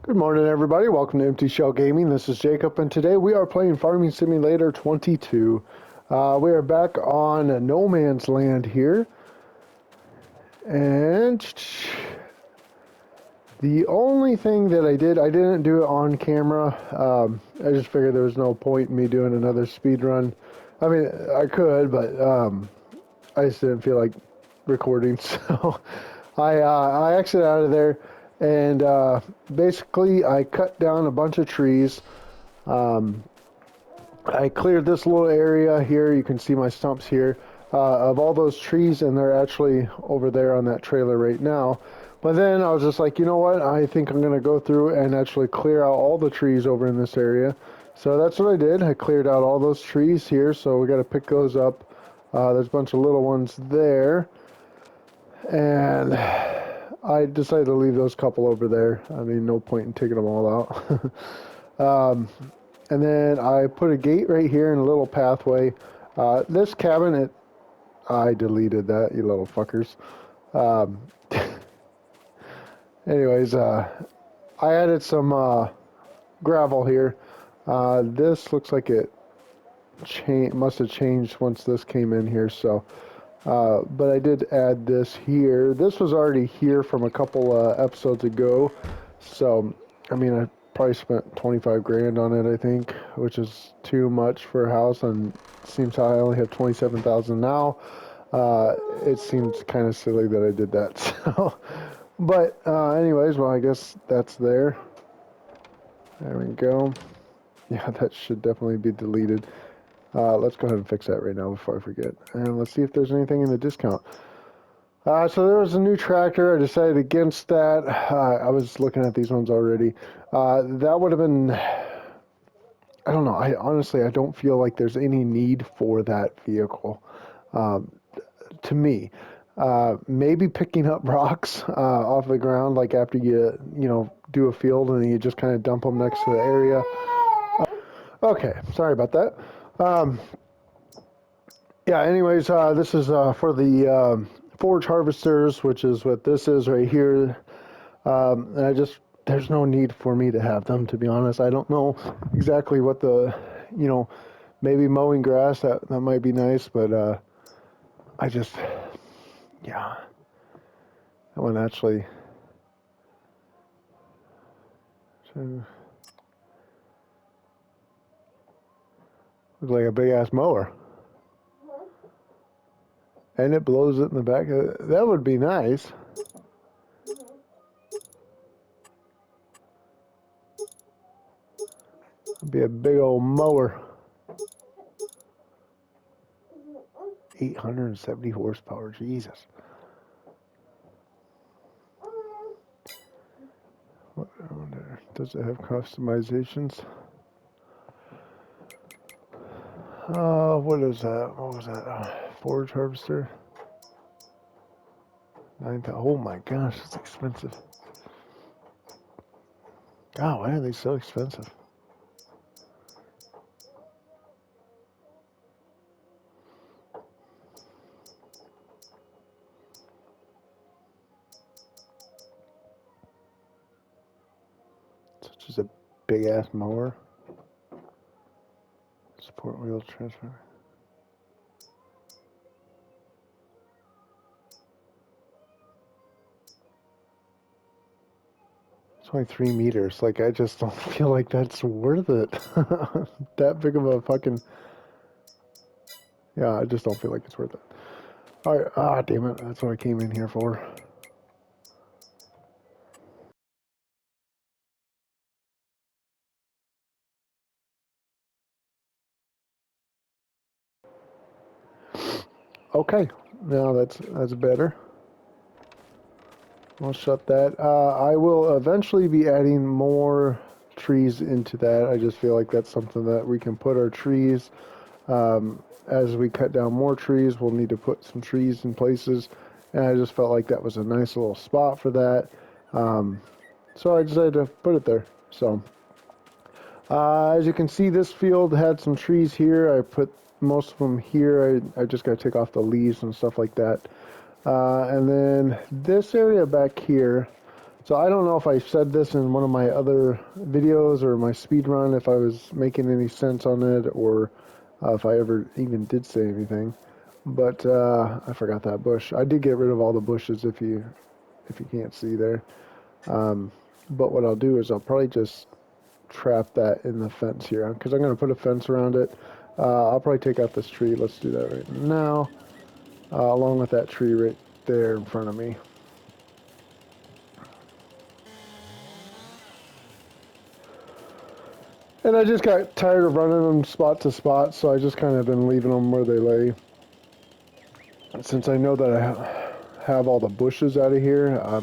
Good morning, everybody. Welcome to Empty Shell Gaming. This is Jacob, and today we are playing Farming Simulator 22. We are back on No Man's Land here, and the only thing that I didn't do it on camera. I just figured there was no point in me doing another speed run. I mean, I could, but I just didn't feel like recording, so I exited out of there, and basically I cut down a bunch of trees. I cleared this little area here. You can see my stumps here of all those trees, and they're actually over there on that trailer right now. But then I was just like, you know what? I think I'm going to go through and actually clear out all the trees over in this area. So that's what I did. I cleared out all those trees here, so we got to pick those up. There's a bunch of little ones there. And I decided to leave those couple over there. I mean, no point in taking them all out. And then I put a gate right here and a little pathway. This cabin, I deleted that, you little fuckers. Anyways, I added some gravel here. This looks like it must have changed once this came in here, so. But I did add this here. This was already here from a couple episodes ago, so I mean I probably spent 25 grand on it, I think, which is too much for a house, and it seems how I only have 27,000 now. It seems kind of silly that I did that. So, but anyways, well, I guess that's there. There we go. Yeah, that should definitely be deleted. Let's go ahead and fix that right now before I forget. And let's see if there's anything in the discount. So there was a new tractor. I decided against that. I was looking at these ones already. That would have been, I don't know. I don't feel like there's any need for that vehicle. To me, maybe picking up rocks off the ground, like after you do a field and you just kind of dump them next to the area. Okay, sorry about that. Yeah, anyways, this is for the forage harvesters, which is what this is right here. And there's no need for me to have them, to be honest. I don't know exactly what maybe mowing grass, that might be nice, but I just, yeah, that one actually, look like a big ass mower. And it blows it in the back. That would be nice. It'd be a big old mower. 870 horsepower, Jesus. Does it have customizations? What is that? What was that? Forage harvester? 9,000. Oh my gosh, it's expensive. God, why are they so expensive? Such as a big ass mower. Support wheel transfer. It's only 3 meters. Like, I just don't feel like that's worth it. That big of a fucking. Yeah, I just don't feel like it's worth it. Alright, damn it. That's what I came in here for. Okay, now that's better. I'll shut that. I will eventually be adding more trees into that. I just feel like that's something that we can put our trees. As we cut down more trees, we'll need to put some trees in places. And I just felt like that was a nice little spot for that. So I decided to put it there. So as you can see, this field had some trees here. I put most of them here. I just got to take off the leaves and stuff like that. And then this area back here, So I don't know if I said this in one of my other videos or my speed run, if I was making any sense on it, or if I ever even did say anything. But I forgot that bush. I did get rid of all the bushes if you can't see there. But what I'll do is I'll probably just trap that in the fence here because I'm going to put a fence around it. I'll probably take out this tree. Let's do that right now, along with that tree right there in front of me. And I just got tired of running them spot to spot, so I just kind of been leaving them where they lay. Since I know that I have all the bushes out of here, I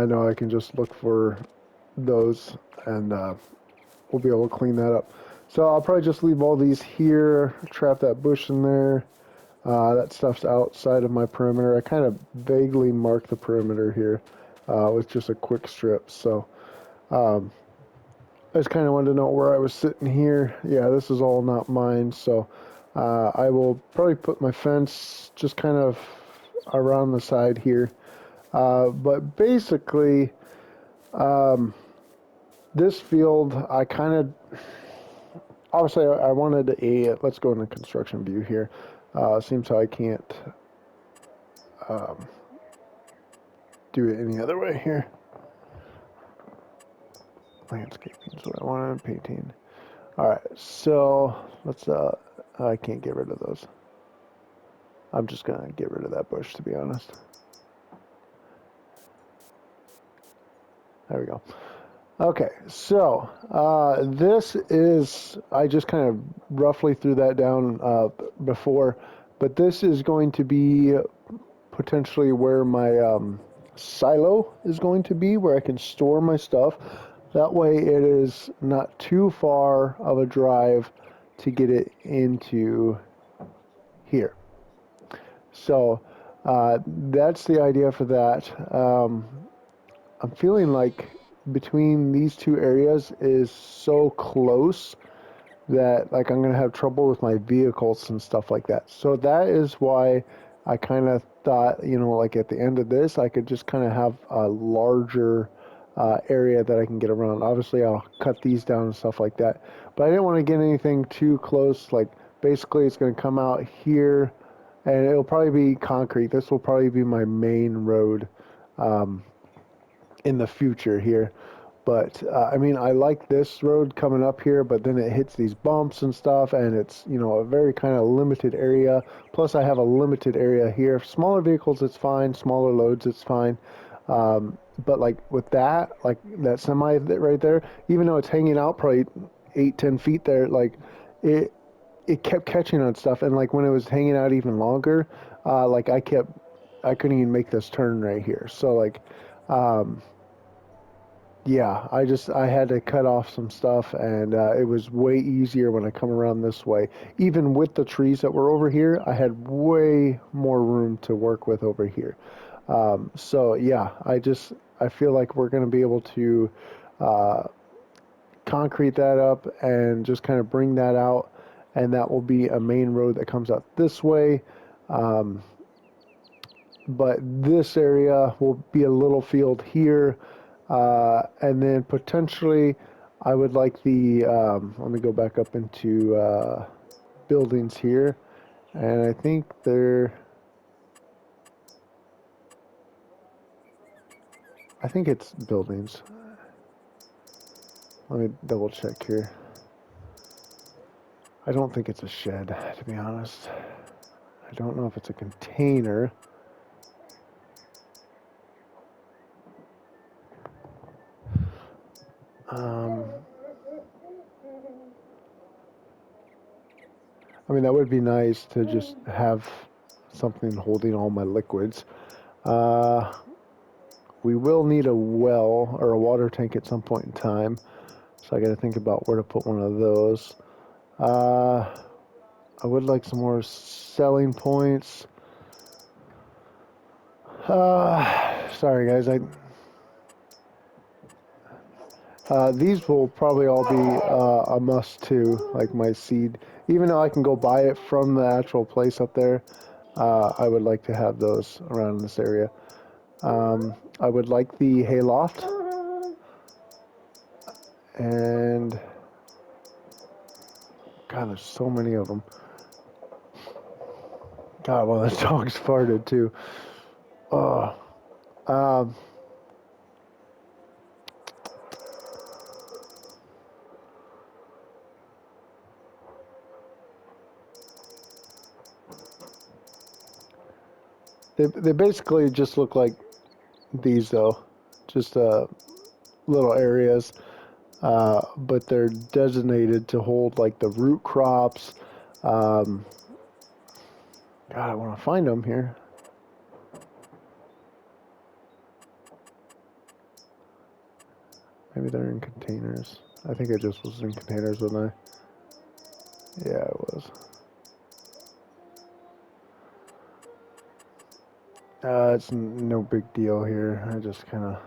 know I can just look for those, and we'll be able to clean that up. So I'll probably just leave all these here, trap that bush in there. That stuff's outside of my perimeter. I kind of vaguely mark the perimeter here with just a quick strip. So I just kind of wanted to know where I was sitting here. Yeah, this is all not mine. So I will probably put my fence just kind of around the side here. But basically, this field, I kind of, obviously I wanted let's go in the construction view here. Seems how I can't do it any other way here. Landscaping is what I wanted, painting. Alright, so let's, I can't get rid of those. I'm just gonna get rid of that bush, to be honest. There we go. Okay, so this is, I just kind of roughly threw that down before, but this is going to be potentially where my silo is going to be, where I can store my stuff. That way it is not too far of a drive to get it into here. So that's the idea for that. I'm feeling like between these two areas is so close that like I'm gonna have trouble with my vehicles and stuff like that. So that is why I kind of thought, you know, like at the end of this, I could just kind of have a larger area that I can get around. Obviously, I'll cut these down and stuff like that, but I didn't want to get anything too close. Like basically, it's going to come out here, and it'll probably be concrete. This will probably be my main road in the future here. But I mean, I like this road coming up here, but then it hits these bumps and stuff, and it's, you know, a very kind of limited area. Plus, I have a limited area here. Smaller vehicles, it's fine. Smaller loads, it's fine. But like with that, like that semi right there, even though it's hanging out probably 8-10 feet there, like it kept catching on stuff, and like when it was hanging out even longer, like I couldn't even make this turn right here. So like. Yeah, I had to cut off some stuff, and it was way easier when I come around this way. Even with the trees that were over here, I had way more room to work with over here. So yeah, I feel like we're going to be able to concrete that up and just kind of bring that out, and that will be a main road that comes out this way. But this area will be a little field here. And then potentially, I would like the, let me go back up into buildings here. And I think I think it's buildings. Let me double check here. I don't think it's a shed, to be honest. I don't know if it's a container. I mean, that would be nice to just have something holding all my liquids. We will need a well or a water tank at some point in time, so I got to think about where to put one of those. I would like some more selling points. Sorry guys, these will probably all be a must too, like my seed. Even though I can go buy it from the actual place up there, I would like to have those around this area. I would like the hayloft. And God, there's so many of them. God, well, the dog's farted too. Oh, um, they basically just look like these though, just little areas, but they're designated to hold like the root crops. God, I want to find them here. Maybe they're in containers. I think I just was in containers, wasn't I? Yeah, I was. It's no big deal here. I just kind of...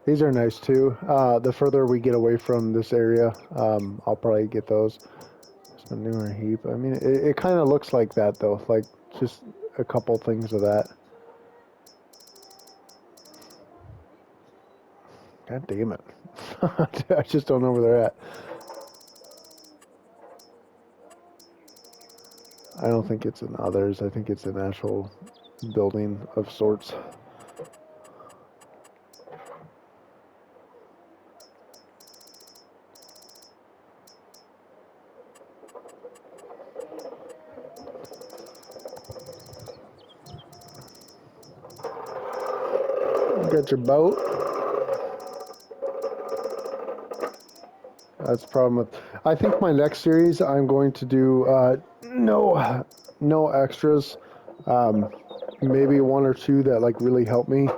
These are nice too. The further we get away from this area, I'll probably get those. It's a newer heap. I mean, it kind of looks like that though. Like just a couple things of that. God damn it. I just don't know where they're at. I don't think it's in others. I think it's an actual building of sorts. You got your boat. That's the problem with... I think my next series I'm going to do no extras. Maybe one or two that like really help me.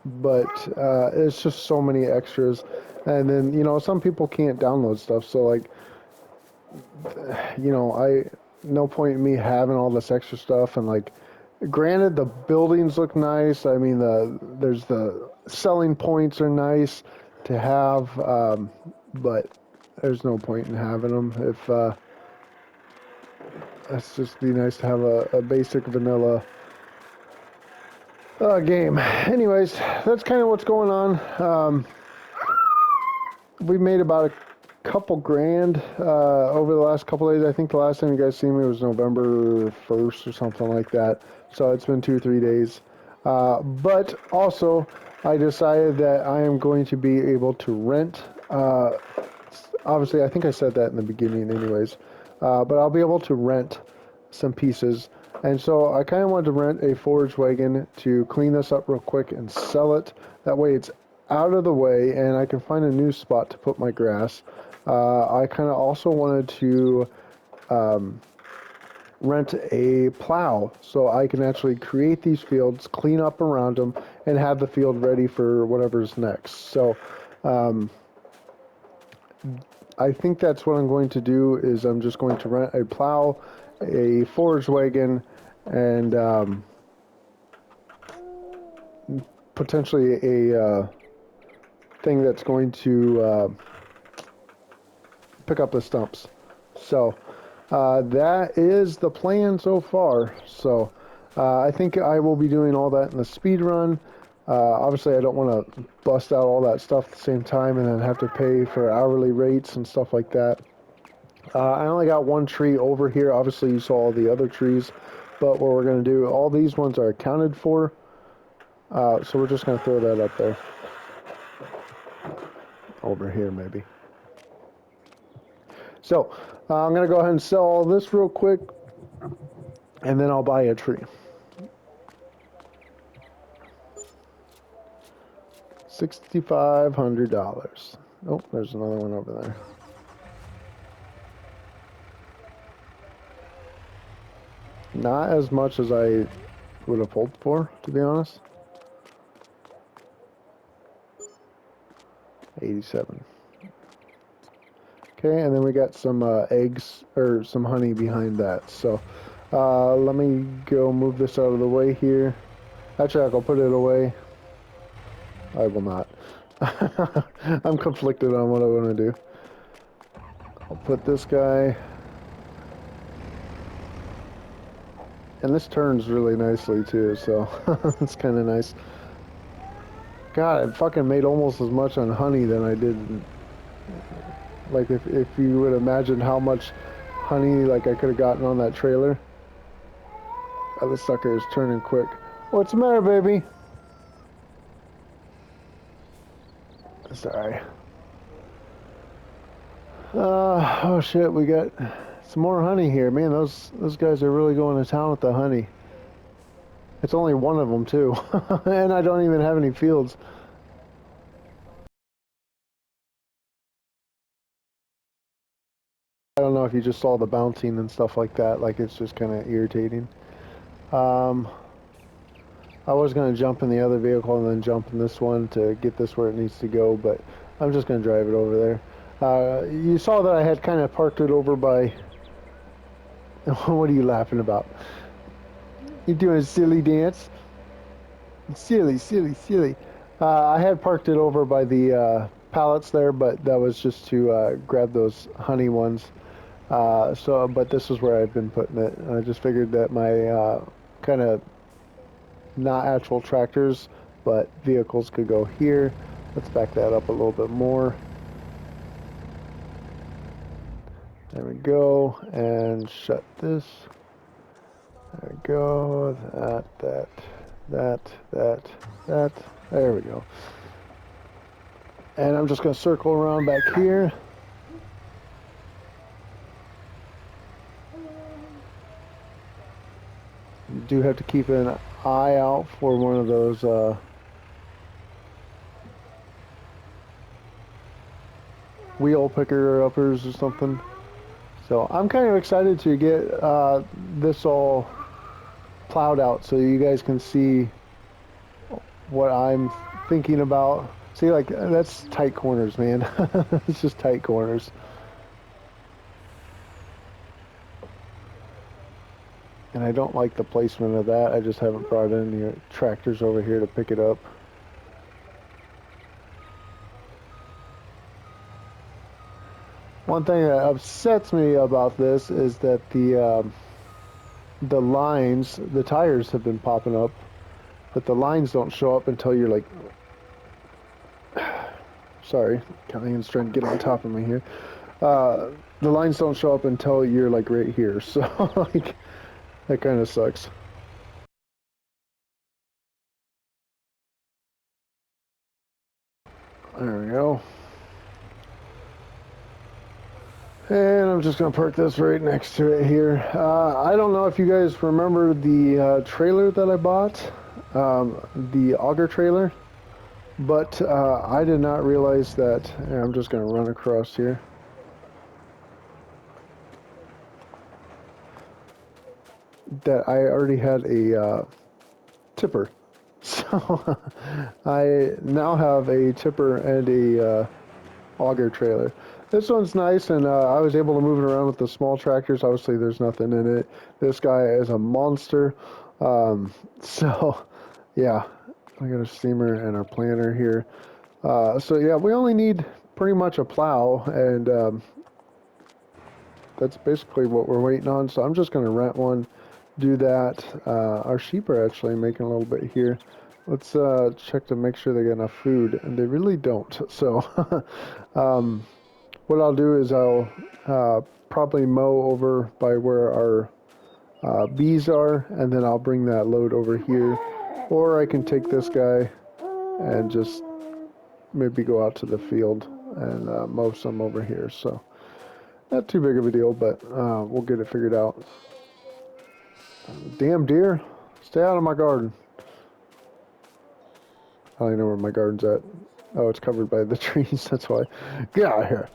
But it's just so many extras. And then, you know, some people can't download stuff. So like, you know, no point in me having all this extra stuff. And like, granted, the buildings look nice. I mean, there's the selling points are nice to have, but there's no point in having them if it's just be nice to have a basic vanilla game. Anyways, that's kind of what's going on. We made about a couple grand over the last couple days. I think the last time you guys seen me was November 1st or something like that. So it's been 2-3 days. But also, I decided that I am going to be able to rent. Obviously, I think I said that in the beginning anyways. But I'll be able to rent some pieces. And so I kind of wanted to rent a forage wagon to clean this up real quick and sell it. That way it's out of the way and I can find a new spot to put my grass. I kind of also wanted to rent a plow so I can actually create these fields, clean up around them, and have the field ready for whatever's next. So I think that's what I'm going to do is I'm just going to rent a plow, a forage wagon, and potentially a thing that's going to pick up the stumps. So that is the plan so far. So I think I will be doing all that in the speed run. Obviously, I don't want to bust out all that stuff at the same time and then have to pay for hourly rates and stuff like that. I only got one tree over here. Obviously, you saw all the other trees. But what we're going to do, all these ones are accounted for. So we're just going to throw that up there. Over here, maybe. So I'm going to go ahead and sell all this real quick. And then I'll buy a tree. $6,500. Oh, there's another one over there. Not as much as I would have hoped for, to be honest. 87. Okay, and then we got some eggs, or some honey behind that. So let me go move this out of the way here. Actually, I'll put it away. I will not. I'm conflicted on what I want to do. I'll put this guy And this turns really nicely too, so it's kind of nice. God, I fucking made almost as much on honey than I did. Like if you would imagine how much honey like I could have gotten on that trailer. Oh, this sucker is turning quick. What's the matter, baby? Sorry. Oh shit, we got some more honey here. Man, those guys are really going to town with the honey. It's only one of them too, and I don't even have any fields. I don't know if you just saw the bouncing and stuff like that. Like it's just kind of irritating. Um, I was gonna jump in the other vehicle and then jump in this one to get this where it needs to go, but I'm just gonna drive it over there. You saw that I had kind of parked it over by. What are you laughing about? You doing a silly dance? Silly, silly, silly. I had parked it over by the pallets there, but that was just to grab those honey ones. But this is where I've been putting it. I just figured that my kind of not actual tractors, but vehicles could go here. Let's back that up a little bit more. There we go, and shut this. There we go. That. There we go. And I'm just going to circle around back here. You do have to keep an eye out for one of those wheel picker uppers or something. So I'm kind of excited to get this all plowed out so you guys can see what I'm thinking about. See, like, that's tight corners, man. It's just tight corners. And I don't like the placement of that. I just haven't brought any tractors over here to pick it up. One thing that upsets me about this is that the lines, the tires have been popping up, but the lines don't show up until you're like, sorry, Kellyanne's trying to get on top of me here. The lines don't show up until you're like right here, so like that kind of sucks. There we go. And I'm just gonna park this right next to it here. I don't know if you guys remember the trailer that I bought, the auger trailer, but I did not realize that. I'm just gonna run across here. That I already had a tipper. So I now have a tipper and a auger trailer. This one's nice, and I was able to move it around with the small tractors. Obviously, there's nothing in it. This guy is a monster. So, yeah, I got a steamer and a planter here. So, yeah, we only need pretty much a plow, and that's basically what we're waiting on. So I'm just going to rent one, do that. Our sheep are actually making a little bit here. Let's check to make sure they get enough food, and they really don't. So what I'll do is I'll probably mow over by where our bees are, and then I'll bring that load over here. Or I can take this guy and just maybe go out to the field and mow some over here. So not too big of a deal, but we'll get it figured out. Damn deer, stay out of my garden. I don't even know where my garden's at. Oh, it's covered by the trees, that's why. Get out of here.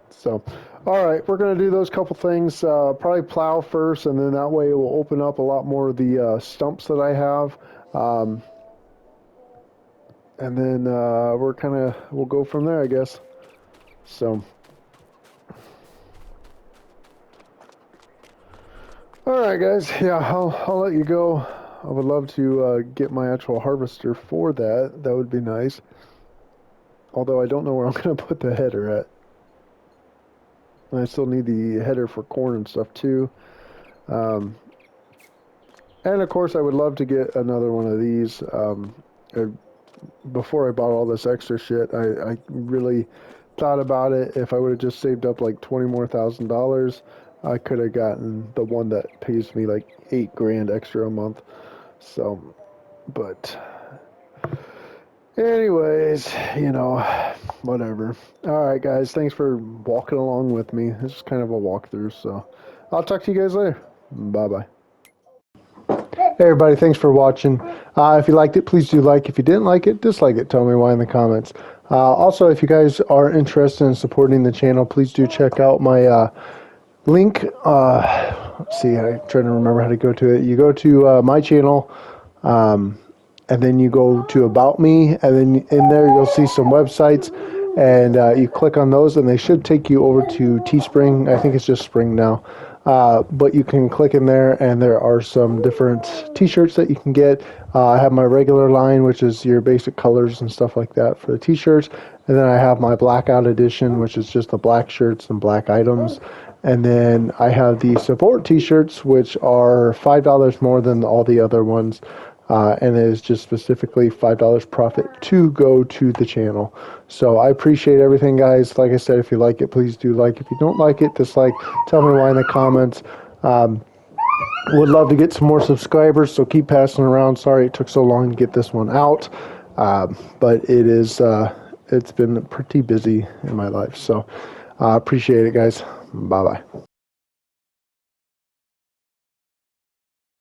So, all right, we're going to do those couple things. Probably plow first, and then that way it will open up a lot more of the stumps that I have. And then we'll go from there, I guess. So, all right, guys. Yeah, I'll let you go. I would love to get my actual harvester for that. That would be nice. Although I don't know where I'm going to put the header at. And I still need the header for corn and stuff too. And of course, I would love to get another one of these. Before I bought all this extra shit, I really thought about it. If I would have just saved up like $20,000 more, I could have gotten the one that pays me like 8 grand extra a month. So, but anyways, whatever. All right, guys, thanks for walking along with me. This is kind of a walkthrough, so I'll talk to you guys later. Bye bye. Hey everybody, thanks for watching. If you liked it, please do like. If you didn't like it, dislike it. Tell me why in the comments. Also, if you guys are interested in supporting the channel, please do check out my link. Let's see, I'm trying to remember how to go to it. You go to my channel, and then you go to About Me, and then in there you'll see some websites, and you click on those, and they should take you over to Teespring. I think it's just Spring now. But you can click in there, and there are some different t-shirts that you can get. I have my regular line, which is your basic colors and stuff like that for the t-shirts, and then I have my blackout edition, which is just the black shirts and black items. And then I have the support t-shirts, which are $5 more than all the other ones. And it is just specifically $5 profit to go to the channel. So I appreciate everything, guys. Like I said, if you like it, please do like. If you don't like it, dislike. Tell me why in the comments. Would love to get some more subscribers, so keep passing around. Sorry it took so long to get this one out, but it's been pretty busy in my life. So appreciate it, guys. Bye bye.